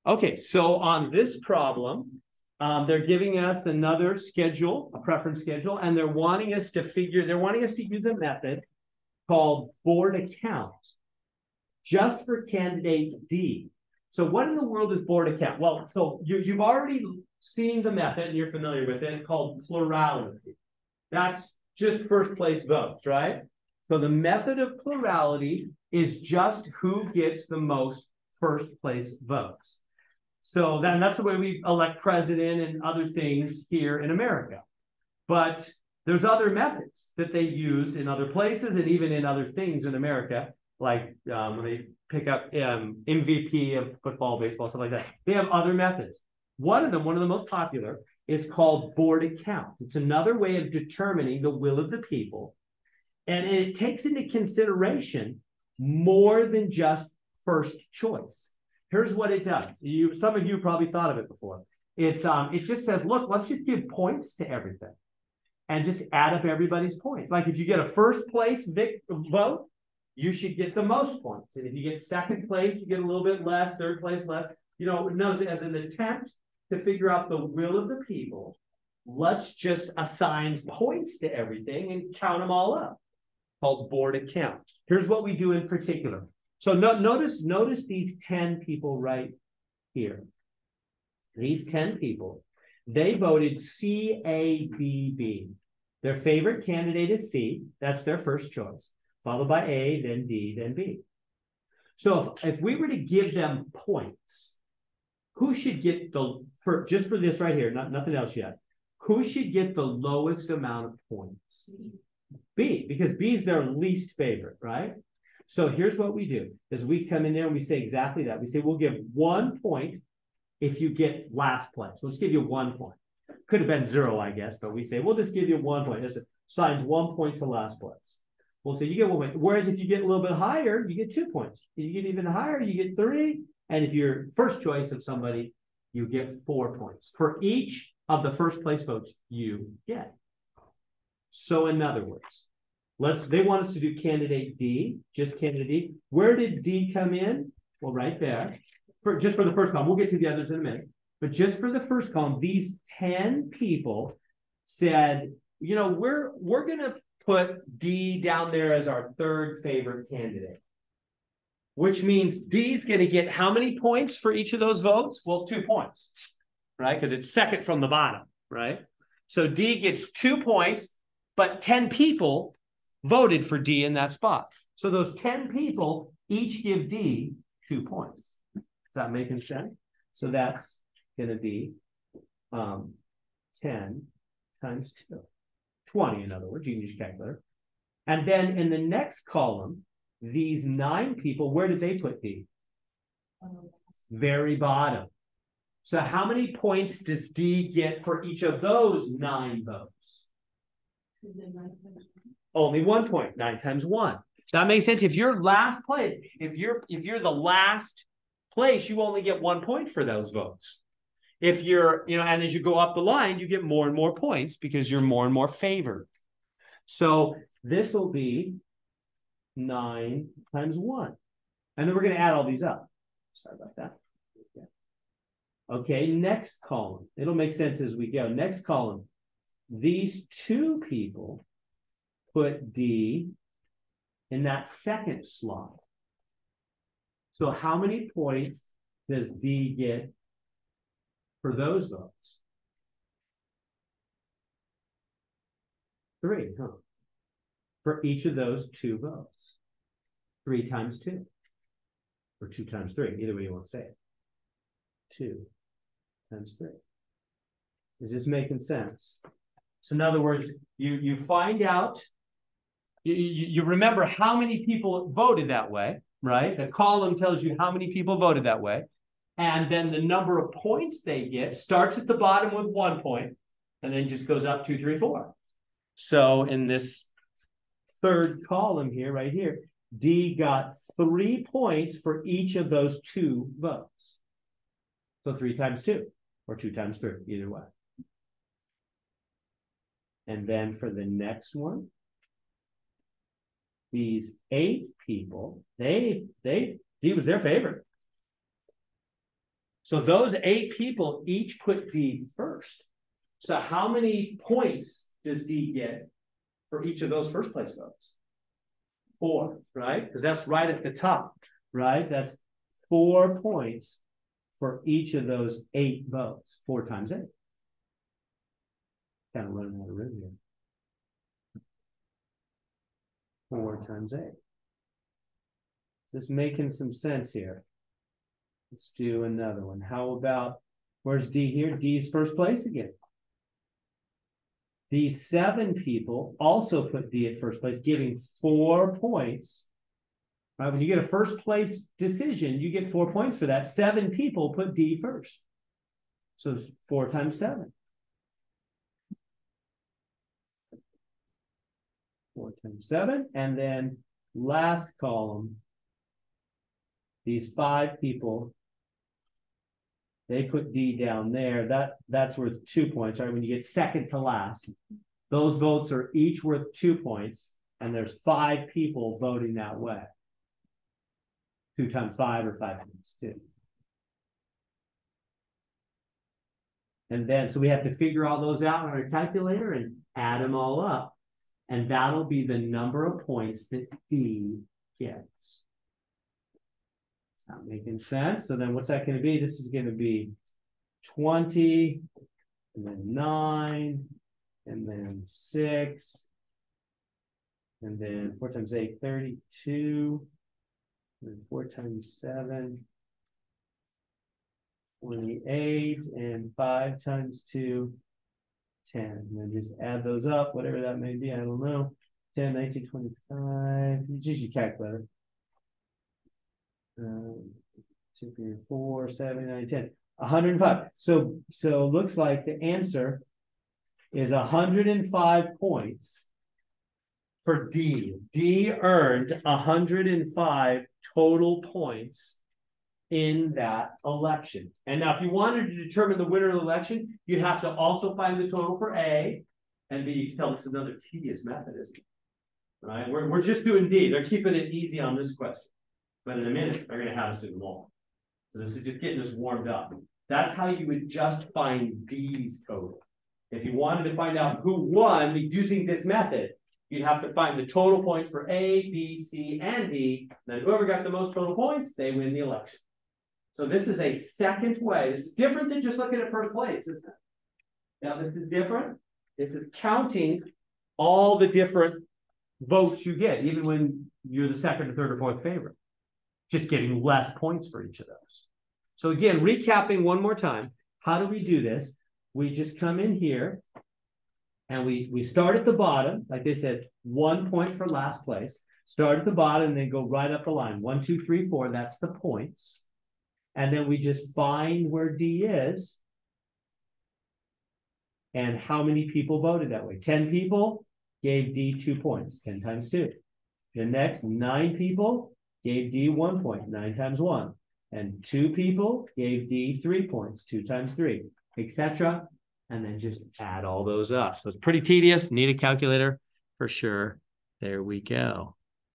Okay, so on this problem, they're giving us another schedule, a preference schedule, and they're wanting us to use a method called board account just for candidate D. So what in the world is board account? Well, so you've already seen the method and you're familiar with it, called plurality. That's just first place votes, right? So the method of plurality is just who gets the most first place votes. So that's the way we elect president and other things here in America. But there's other methods that they use in other places and even in other things in America, like when they pick up MVP of football, baseball, stuff like that. They have other methods. One of the most popular, is called board account. It's another way of determining the will of the people. And it takes into consideration more than just first choice. Here's what it does. Some of you probably thought of it before. It just says, look, let's just give points to everything and just add up everybody's points. Like if you get a first place vote, you should get the most points. And if you get second place, you get a little bit less, third place less. Notice as an attempt to figure out the will of the people, let's just assign points to everything and count them all up, called board account. Here's what we do in particular. So notice these 10 people right here. These 10 people, they voted C-A-B-B. Their favorite candidate is C. That's their first choice, followed by A, then D, then B. So if we were to give them points, who should get just for this right here, nothing else yet, who should get the lowest amount of points? B, because B is their least favorite, right? So here's what we do, is we come in there and we say exactly that. We say we'll give 1 point if you get last place. We'll just give you 1 point. Could have been 0, I guess, but we say we'll just give you 1 point. This assigns 1 point to last place. We'll say you get 1 point. Whereas if you get a little bit higher, you get 2 points. If you get even higher, you get 3. And if you're first choice of somebody, you get 4 points for each of the first place votes you get. So in other words, they want us to do candidate D, just candidate D. Where did D come in? Well, right there. Just for the first column. We'll get to the others in a minute. But just for the first column, these 10 people said, we're going to put D down there as our third favorite candidate. Which means D's going to get how many points for each of those votes? Well, 2 points, right? Because it's second from the bottom, right? So D gets 2 points, but 10 people voted for D in that spot. So those 10 people each give D 2 points. Is that making sense? So that's going to be 10 times 2. 20, in other words, you can use your calculator. And then in the next column, these 9 people, where did they put D? Very bottom. So how many points does D get for each of those 9 votes? Only 1 point. 9 times 1. That makes sense. If you're last place, if you're the last place, you only get 1 point for those votes. If you're, and as you go up the line, you get more and more points because you're more and more favored. So this will be 9 times 1. And then we're going to add all these up. Sorry about that. Yeah. Okay, next column. It'll make sense as we go. Next column. These 2 people put D in that second slot. So how many points does D get for those votes? 3, huh? For each of those 2 votes. 3 times 2. Or 2 times 3, either way you want to say it. 2 times 3. Is this making sense? So in other words, you find out, you remember how many people voted that way, right? The column tells you how many people voted that way. And then the number of points they get starts at the bottom with 1 point and then just goes up 2, 3, 4. So in this third column here, right here, D got 3 points for each of those 2 votes. So 3 times 2 or 2 times 3, either way. And then for the next one, these 8 people, D was their favorite. So those 8 people each put D first. So how many points does D get for each of those first place votes? 4, right? Because that's right at the top, right? That's 4 points for each of those 8 votes. 4 times 8. Kind of learning how to read here. 4 times 8. Just making some sense here. Let's do another one. How about, where's D here? D's first place again. These 7 people also put D at first place, giving 4 points. Right? When you get a first place decision, you get 4 points for that. 7 people put D first. So 4 times 7. 4 times 7. And then last column, these 5 people, they put D down there. That's worth 2 points, right? When you get second to last, those votes are each worth 2 points, and there's 5 people voting that way. 2 times 5 or 5 times 2. And then, so we have to figure all those out on our calculator and add them all up. And that'll be the number of points that D gets. It's not making sense. So then what's that going to be? This is going to be 20, and then 9, and then 6, and then 4 times 8, 32, and then 4 times 7, 28, and 5 times 2, 10. And then just add those up, whatever that may be. I don't know. 10, 19, 25. Just your calculator. 2, 3, 4, 7, 9, 10. 105. So it looks like the answer is 105 points for D. D earned 105 total points in that election. And now if you wanted to determine the winner of the election, you'd have to also find the total for A and B. You can tell this is another tedious method, isn't it? Right? We're just doing D. They're keeping it easy on this question. But in a minute, they're going to have us do them all. So this is just getting us warmed up. That's how you would just find D's total. If you wanted to find out who won using this method, you'd have to find the total points for A, B, C, and D. Then whoever got the most total points, they win the election. So this is a second way. This is different than just looking at first place, isn't it? Now this is different. This is counting all the different votes you get, even when you're the second or third or fourth favorite. Just getting less points for each of those. So again, recapping one more time, how do we do this? We just come in here and we start at the bottom. Like they said, 1 point for last place. Start at the bottom and then go right up the line. 1, 2, 3, 4, that's the points. And then we just find where D is and how many people voted that way. 10 people gave D 2 points, 10 times 2. The next 9 people gave D 1 point, 9 times 1. And 2 people gave D 3 points, 2 times 3, etc. And then just add all those up. So it's pretty tedious. Need a calculator for sure. There we go.